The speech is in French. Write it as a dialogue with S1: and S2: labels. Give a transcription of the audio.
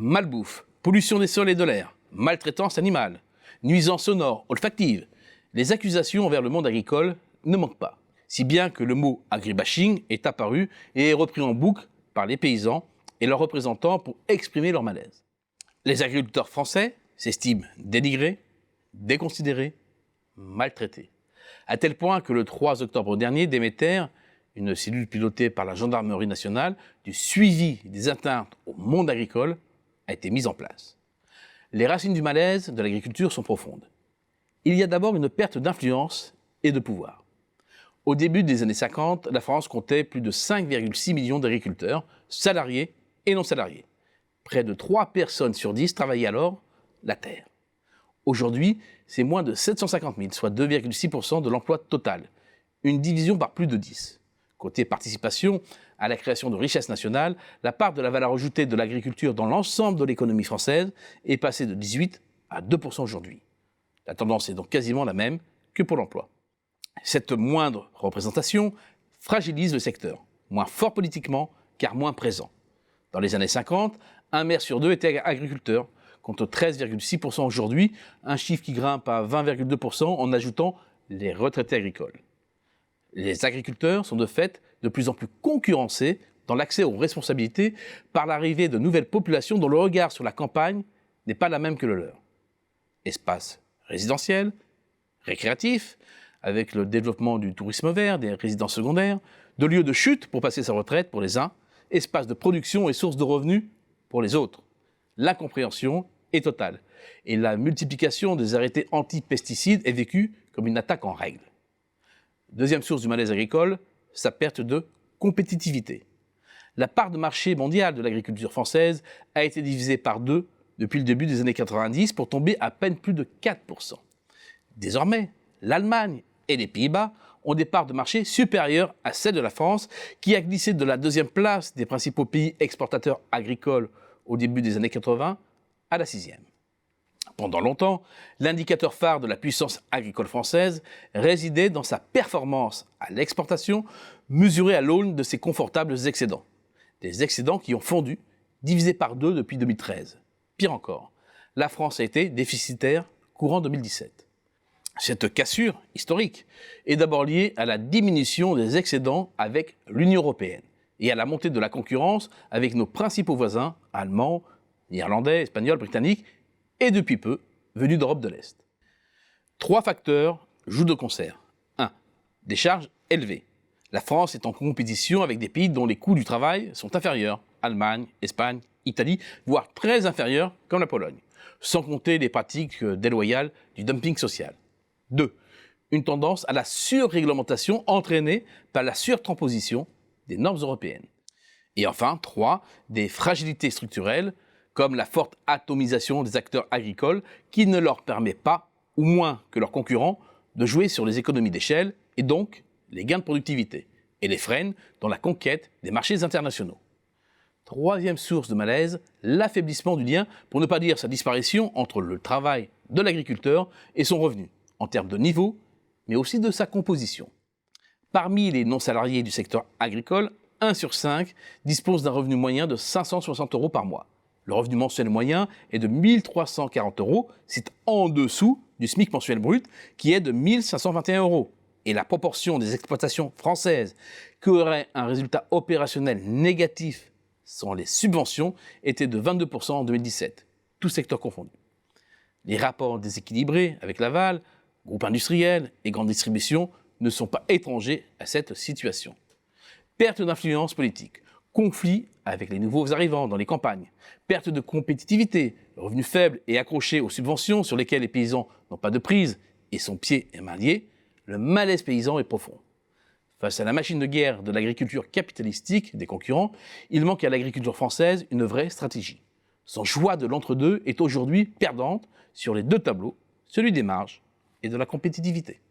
S1: Malbouffe, pollution des sols et de l'air, maltraitance animale, nuisances sonores, olfactives. Les accusations envers le monde agricole ne manquent pas. Si bien que le mot agribashing est apparu et est repris en boucle par les paysans et leurs représentants pour exprimer leur malaise. Les agriculteurs français s'estiment dénigrés, déconsidérés, maltraités. À tel point que le 3 octobre dernier, Déméter, une cellule pilotée par la gendarmerie nationale, du suivi des atteintes au monde agricole, a été mise en place. Les racines du malaise de l'agriculture sont profondes. Il y a d'abord une perte d'influence et de pouvoir. Au début des années 50, la France comptait plus de 5,6 millions d'agriculteurs, salariés et non salariés. Près de 3 personnes sur 10 travaillaient alors la terre. Aujourd'hui, c'est moins de 750 000, soit 2,6% de l'emploi total, une division par plus de 10. Côté participation à la création de richesses nationales, la part de la valeur ajoutée de l'agriculture dans l'ensemble de l'économie française est passée de 18 à 2% aujourd'hui. La tendance est donc quasiment la même que pour l'emploi. Cette moindre représentation fragilise le secteur, moins fort politiquement car moins présent. Dans les années 50, un maire sur 2 était agriculteur, contre 13,6% aujourd'hui, un chiffre qui grimpe à 20,2% en ajoutant les retraités agricoles. Les agriculteurs sont de fait de plus en plus concurrencés dans l'accès aux responsabilités par l'arrivée de nouvelles populations dont le regard sur la campagne n'est pas la même que le leur. Espaces résidentiels, récréatifs, avec le développement du tourisme vert, des résidences secondaires, de lieux de chute pour passer sa retraite pour les uns, espaces de production et sources de revenus pour les autres. L'incompréhension est totale et la multiplication des arrêtés anti-pesticides est vécue comme une attaque en règle. Deuxième source du malaise agricole, sa perte de compétitivité. La part de marché mondiale de l'agriculture française a été divisée par 2 depuis le début des années 90 pour tomber à peine plus de 4%. Désormais, l'Allemagne et les Pays-Bas ont des parts de marché supérieures à celles de la France, qui a glissé de la 2e place des principaux pays exportateurs agricoles au début des années 80 à la 6e. Pendant longtemps, l'indicateur phare de la puissance agricole française résidait dans sa performance à l'exportation, mesurée à l'aune de ses confortables excédents. Des excédents qui ont fondu, divisés par 2 depuis 2013. Pire encore, la France a été déficitaire courant 2017. Cette cassure historique est d'abord liée à la diminution des excédents avec l'Union européenne et à la montée de la concurrence avec nos principaux voisins allemands, néerlandais, espagnols, britanniques et depuis peu venus d'Europe de l'Est. 3 facteurs jouent de concert. 1. Des charges élevées. La France est en compétition avec des pays dont les coûts du travail sont inférieurs, Allemagne, Espagne, Italie, voire très inférieurs comme la Pologne, sans compter les pratiques déloyales du dumping social. 2. Une tendance à la surréglementation entraînée par la surtransposition des normes européennes. Et enfin, 3. Des fragilités structurelles, comme la forte atomisation des acteurs agricoles qui ne leur permet pas, ou moins que leurs concurrents, de jouer sur les économies d'échelle et donc les gains de productivité, et les freine dans la conquête des marchés internationaux. 3e source de malaise, l'affaiblissement du lien, pour ne pas dire sa disparition, entre le travail de l'agriculteur et son revenu, en termes de niveau, mais aussi de sa composition. Parmi les non-salariés du secteur agricole, 1 sur 5 dispose d'un revenu moyen de 560 € par mois. Le revenu mensuel moyen est de 1 340 €, c'est en dessous du SMIC mensuel brut qui est de 1 521 €. Et la proportion des exploitations françaises qui auraient un résultat opérationnel négatif sans les subventions était de 22% en 2017, tous secteurs confondus. Les rapports déséquilibrés avec l'aval, groupes industriels et grande distribution ne sont pas étrangers à cette situation. Perte d'influence politique, conflit avec les nouveaux arrivants dans les campagnes, perte de compétitivité, revenus faibles et accrochés aux subventions sur lesquelles les paysans n'ont pas de prise et sont pieds et mains liés, le malaise paysan est profond. Face à la machine de guerre de l'agriculture capitalistique des concurrents, il manque à l'agriculture française une vraie stratégie. Son choix de l'entre-deux est aujourd'hui perdante sur les 2 tableaux, celui des marges et de la compétitivité.